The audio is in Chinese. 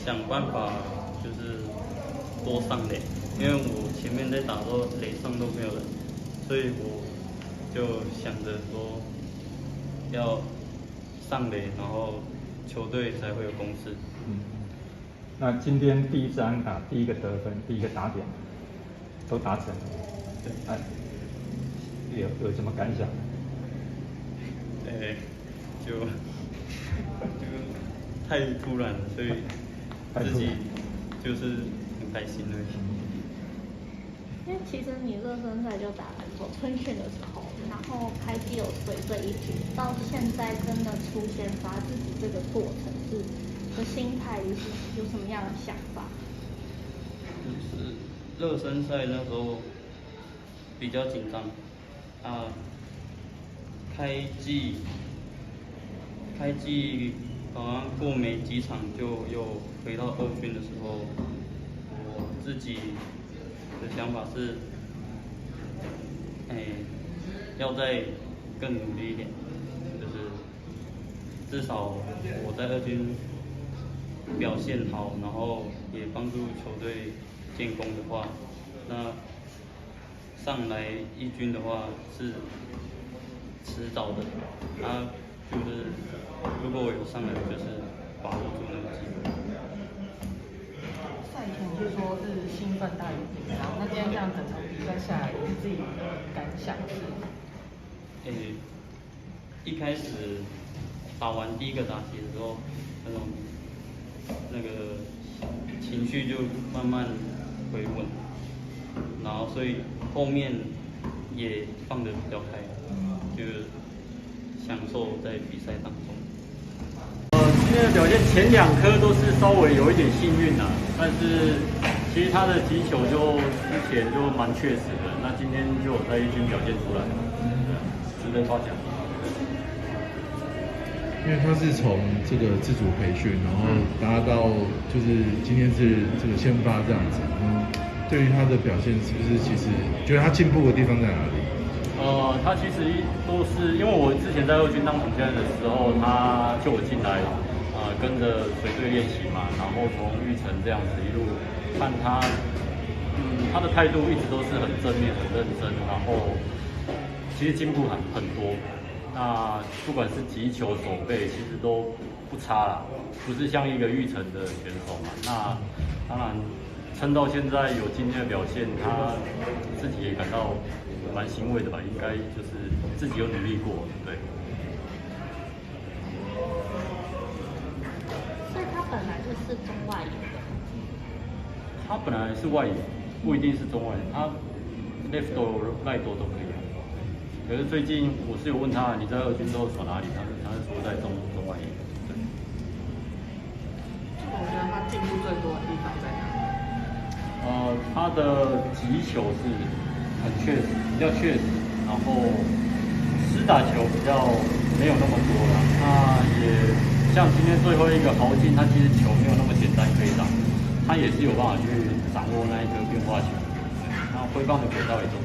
想办法就是多上垒，因为我前面在打的时候垒上都没有人，所以我就想着说要上垒，然后球队才会有攻势。那今天第一次安打，第一个得分，第一个打点都达成了，对，有什么感想？就太突然了，所以自己就是很开心而已。因为其实你热身赛就打很多，春训的时候，然后开机有随这一局，到现在真的出先发自己这个过程的心态有什么样的想法？就是热身赛那时候比较紧张啊，开季好像过没几场就又回到二军的时候，我自己的想法是，要再更努力一点，就是至少我在二军表现好，然后也帮助球队建功的话，那上来一军的话是迟早的。就是如果我有上来，就是把握住那个机会。赛前就说是兴奋大于紧张，那今天这样整场比赛下来，你自己的感想是？一开始打完第一个打席的时候，那个情绪就慢慢回稳，然后所以后面也放得比较开，就是享受在比赛当中。今天的表现前2颗都是稍微有一点幸运啦，但是其实他的击球就之前就蛮确实的，那今天就有在一军表现出来，值得夸奖。因为他是从这个自主培训，然后达到就是今天是这个先发这样子，对于他的表现是不是其实觉得他进步的地方在哪里？他其实都是因为我之前在二军当主教练的时候，他就有进来，跟着随队练习嘛，然后从育成这样子一路看他，他的态度一直都是很正面、很认真，然后其实进步很多。那不管是击球、手背，其实都不差啦，不是像一个育成的选手嘛。那当然撑到现在有今天的表现，他自己也感到蛮欣慰的吧，应该就是自己有努力过，对。所以他本来就是中外野的。他本来是外野，不一定是中外野，他 left right 都可以。可是最近我是有问他，你在二军都耍哪里？他是说在中外野。对。我觉得他进步最多的地方在哪？他的击球是很确实，比较确实，然后施打球比较没有那么多了。那也像今天最后一个豪进，他其实球没有那么简单可以打，他也是有办法去掌握那一颗变化球，然后挥棒的轨道也都。